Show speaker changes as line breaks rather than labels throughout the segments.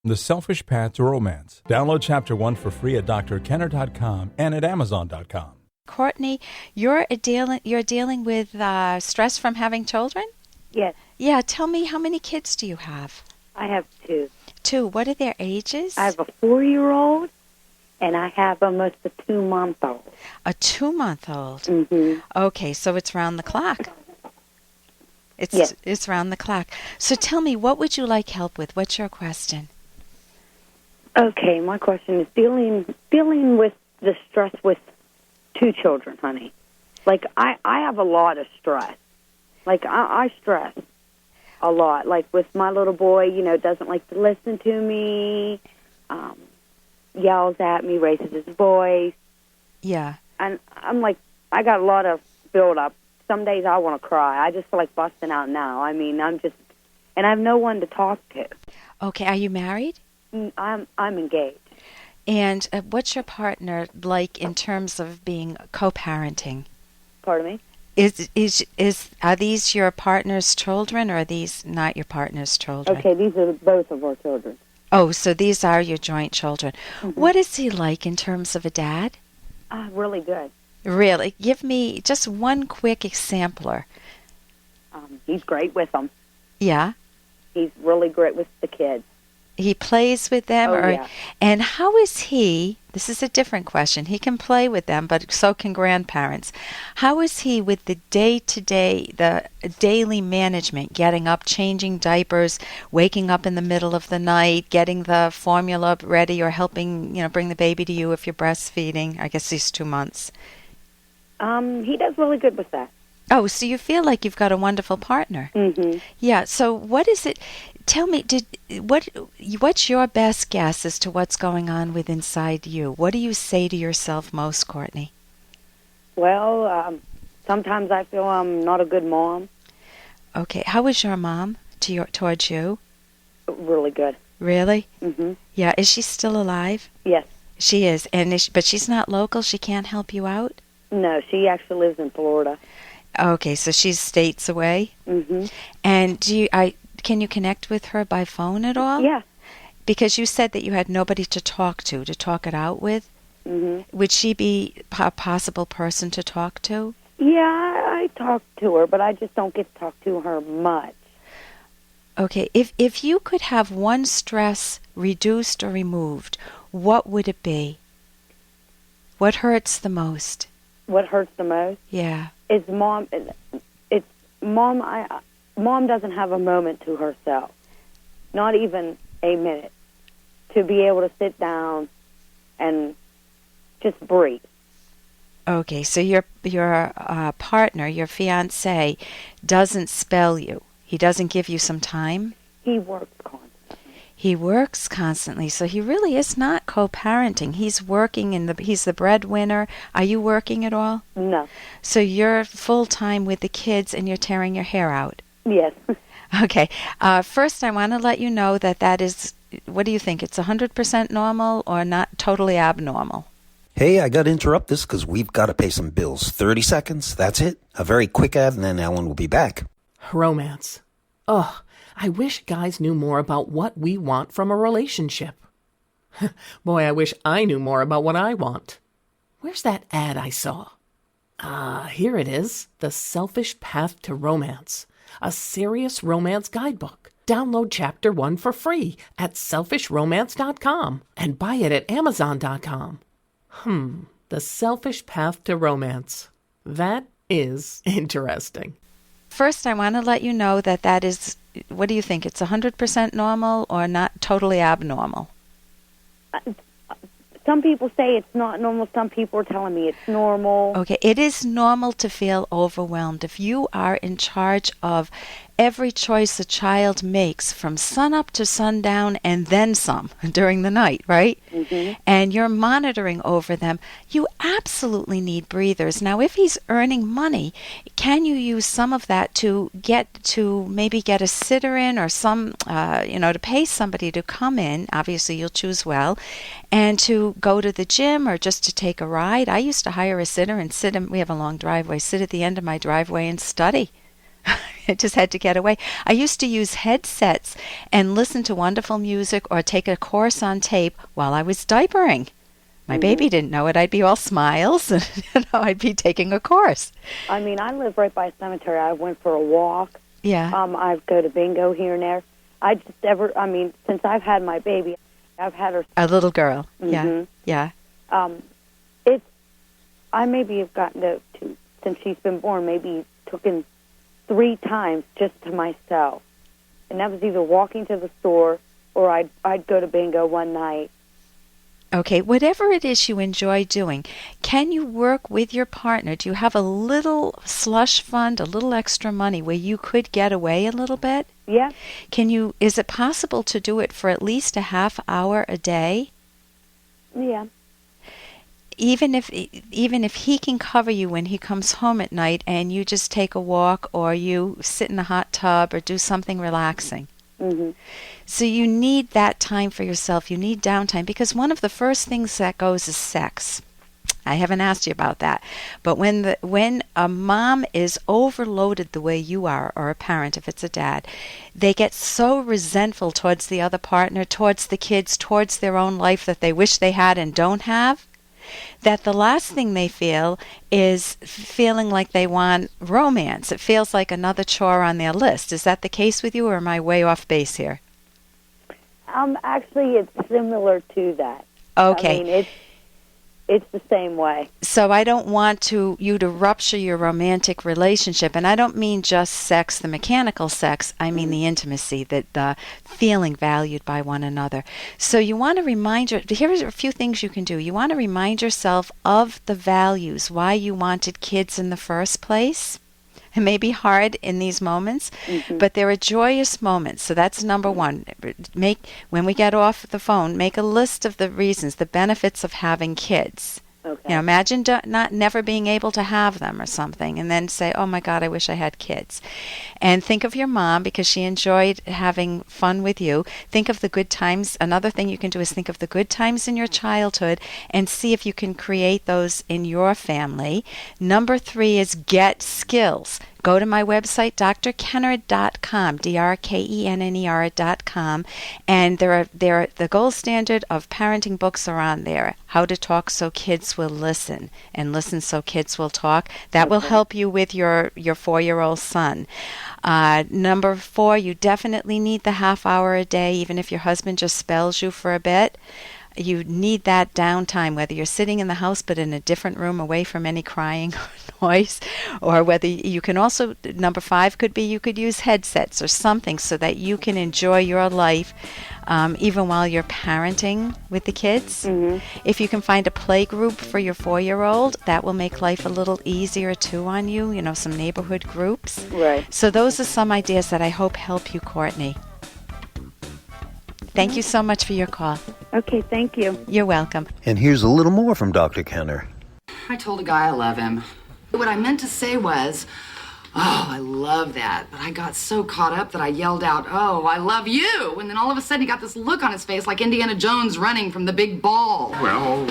The Selfish Path to Romance. Download Chapter 1 for free at drkenner.com and at amazon.com.
Courtney, you're dealing with stress from having children?
Yes.
Yeah, tell me, how many kids do you have?
I have two.
Two. What are their ages?
I have a 4-year-old, and I have almost a 2-month-old.
A 2-month-old?
Mm-hmm.
Okay, so it's round the clock.
Yes.
It's round the clock. So tell me, what would you like help with? What's your question?
Okay, my question is dealing with the stress with 2 children, honey. Like, I have a lot of stress. Like, I stress a lot. Like, with my little boy, doesn't like to listen to me, yells at me, raises his voice.
Yeah.
And I'm like, I got a lot of build-up. Some days I want to cry. I just feel like busting out now. I mean, and I have no one to talk to.
Okay, are you married?
I'm engaged.
And what's your partner like in terms of being co-parenting?
Pardon me?
Are these your partner's children, or are these not your partner's children?
Okay, these are both of our children.
Oh, so these are your joint children.
Mm-hmm.
What is he like in terms of a dad?
Really good.
Really? Give me just one quick exemplar.
He's great with them.
Yeah?
He's really great with the kids.
He plays with them?
Yeah.
And how is he, this is a different question, he can play with them, but so can grandparents. How is he with the day-to-day, the daily management, getting up, changing diapers, waking up in the middle of the night, getting the formula ready, or helping, bring the baby to you if you're breastfeeding? I guess he's 2 months.
He does really good with that.
Oh, so you feel like you've got a wonderful partner.
Mm-hmm.
Yeah, so what is it? Tell me, what's your best guess as to what's going on with inside you? What do you say to yourself most, Courtney?
Well, sometimes I feel I'm not a good mom.
Okay, how is your mom towards you?
Really good.
Really?
Mm-hmm.
Yeah, is she still alive?
Yes.
She is, but she's not local? She can't help you out?
No, she actually lives in Florida.
Okay, so she's states away?
Mm-hmm.
And can you connect with her by phone at all?
Yeah.
Because you said that you had nobody to talk it out with.
Mm-hmm.
Would she be a possible person to talk to?
Yeah, I talk to her, but I just don't get to talk to her much.
Okay, if you could have one stress reduced or removed, what would it be? What hurts the most?
What hurts the most?
Yeah.
Is mom. It's mom. Mom doesn't have a moment to herself, not even a minute, to be able to sit down and just breathe.
Okay, so your partner, your fiancé, doesn't spell you. He doesn't give you some time?
He works constantly.
He works constantly, so he really is not co-parenting. He's working, he's the breadwinner. Are you working at all?
No.
So you're full-time with the kids and you're tearing your hair out?
Yes.
Okay. First, I want to let you know that is, what do you think? It's 100% normal or not totally abnormal?
Hey, I got to interrupt this because we've got to pay some bills. 30 seconds, that's it. A very quick ad, and then Ellen will be back.
Romance. Ugh, I wish guys knew more about what we want from a relationship. Boy, I wish I knew more about what I want. Where's that ad I saw? Here it is. The Selfish Path to Romance. A serious romance guidebook. Download Chapter 1 for free at selfishromance.com and buy it at amazon.com. The Selfish Path to Romance. That is interesting.
First, I want to let you know that is, what do you think? It's 100% normal or not totally abnormal?
Some people say it's not normal. Some people are telling me it's normal.
Okay, it is normal to feel overwhelmed. If you are in charge of every choice a child makes from sunup to sundown and then some during the night, right?
Mm-hmm.
And you're monitoring over them, you absolutely need breathers. Now, if he's earning money, can you use some of that to maybe get a sitter in or some, to pay somebody to come in? Obviously, you'll choose well, and to go to the gym or just to take a ride. I used to hire a sitter and we have a long driveway, sit at the end of my driveway and study. I just had to get away. I used to use headsets and listen to wonderful music or take a course on tape while I was diapering. My baby didn't know it. I'd be all smiles, and I'd be taking a course.
I mean, I live right by a cemetery. I went for a walk.
Yeah.
I go to bingo here and there. Since I've had my baby, I've had her.
A little girl.
Mhm.
Yeah.
I maybe have gotten to since she's been born, maybe taken 3 times just to myself. And that was either walking to the store or I'd go to bingo one night.
Okay, whatever it is you enjoy doing, can you work with your partner? Do you have a little slush fund, a little extra money where you could get away a little bit?
Yeah.
Is it possible to do it for at least a half hour a day?
Yeah.
Even if he can cover you when he comes home at night and you just take a walk or you sit in a hot tub or do something relaxing.
Mhm.
So you need that time for yourself. You need downtime because one of the first things that goes is sex. I haven't asked you about that. But when a mom is overloaded the way you are, or a parent if it's a dad, they get so resentful towards the other partner, towards the kids, towards their own life that they wish they had and don't have, that the last thing they feel is feeling like they want romance. It feels like another chore on their list. Is that the case with you, or am I way off base here?
Actually, it's similar to that.
Okay.
I mean, it's the same way.
So I don't want you to rupture your romantic relationship, and I don't mean just sex, the mechanical sex. I mean the intimacy, the feeling valued by one another. So you want to here are a few things you can do. You want to remind yourself of the values, why you wanted kids in the first place. It may be hard in these moments, but there are joyous moments. So that's number one. When we get off the phone, make a list of the reasons, the benefits of having kids.
Okay.
Imagine never being able to have them or something, and then say, oh my God, I wish I had kids. And think of your mom because she enjoyed having fun with you. Think of the good times. Another thing you can do is think of the good times in your childhood and see if you can create those in your family. Number 3 is get skills. Go to my website, drkenner.com, drkenner.com, and the gold standard of parenting books are on there. How to talk so kids will listen, and listen so kids will talk. That will help you with your 4-year-old son. Number 4, you definitely need the half hour a day, even if your husband just spells you for a bit. You need that downtime, whether you're sitting in the house but in a different room away from any crying or noise, or whether you can also, number 5 could be you could use headsets or something so that you can enjoy your life even while you're parenting with the kids. If you can find a play group for your 4-year-old, that will make life a little easier too on you, some neighborhood groups.
Right.
So those are some ideas that I hope help you, Courtney. Thank you so much for your call.
Okay, thank you.
You're welcome.
And here's a little more from Dr. Kenner.
I told a guy I love him. What I meant to say was, oh, I love that. But I got so caught up that I yelled out, oh, I love you. And then all of a sudden he got this look on his face like Indiana Jones running from the big ball.
Well,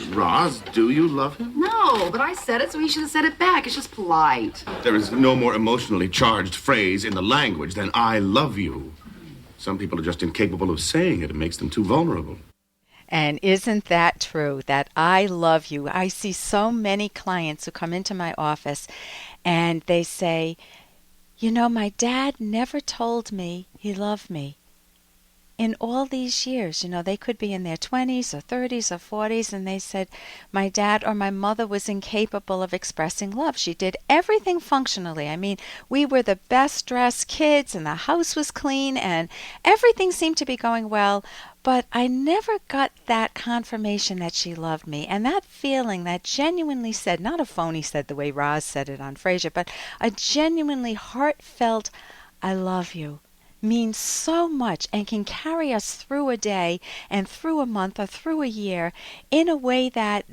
Roz, do you love him?
No, but I said it, so he should have said it back. It's just polite.
There is no more emotionally charged phrase in the language than I love you. Some people are just incapable of saying it. It makes them too vulnerable.
And isn't that true, that I love you? I see so many clients who come into my office and they say, my dad never told me he loved me. In all these years, they could be in their 20s or 30s or 40s, and they said, my dad or my mother was incapable of expressing love. She did everything functionally. I mean, we were the best dressed kids, and the house was clean, and everything seemed to be going well, but I never got that confirmation that she loved me. And that feeling that genuinely said, not a phony said the way Roz said it on Frasier, but a genuinely heartfelt, I love you, means so much and can carry us through a day and through a month or through a year in a way that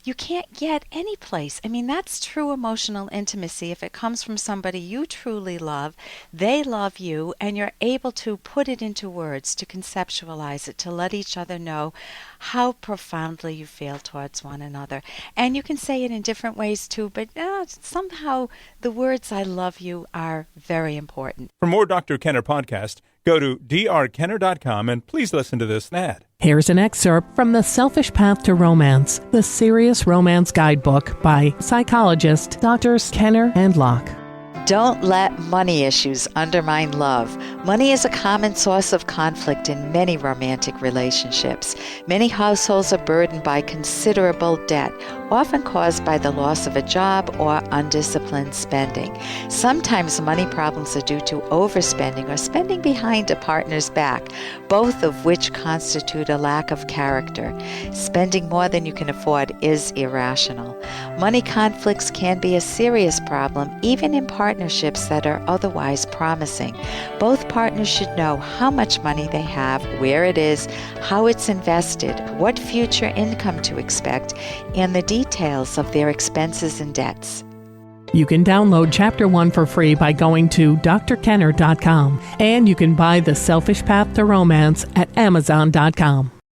you can't get any place. I mean, that's true emotional intimacy. If it comes from somebody you truly love, they love you, and you're able to put it into words, to conceptualize it, to let each other know how profoundly you feel towards one another. And you can say it in different ways too, but somehow the words "I love you" are very important.
For more Dr. Kenner podcast, go to drkenner.com and please listen to this ad.
Here's an excerpt from The Selfish Path to Romance, the Serious Romance Guidebook by psychologists Drs. Kenner and Locke.
Don't let money issues undermine love. Money is a common source of conflict in many romantic relationships. Many households are burdened by considerable debt, often caused by the loss of a job or undisciplined spending. Sometimes money problems are due to overspending or spending behind a partner's back, both of which constitute a lack of character. Spending more than you can afford is irrational. Money conflicts can be a serious problem, even in partnerships that are otherwise promising. Both partners should know how much money they have, where it is, how it's invested, what future income to expect, and the details of their expenses and debts.
You can download Chapter 1 for free by going to drkenner.com, and you can buy The Selfish Path to Romance at amazon.com.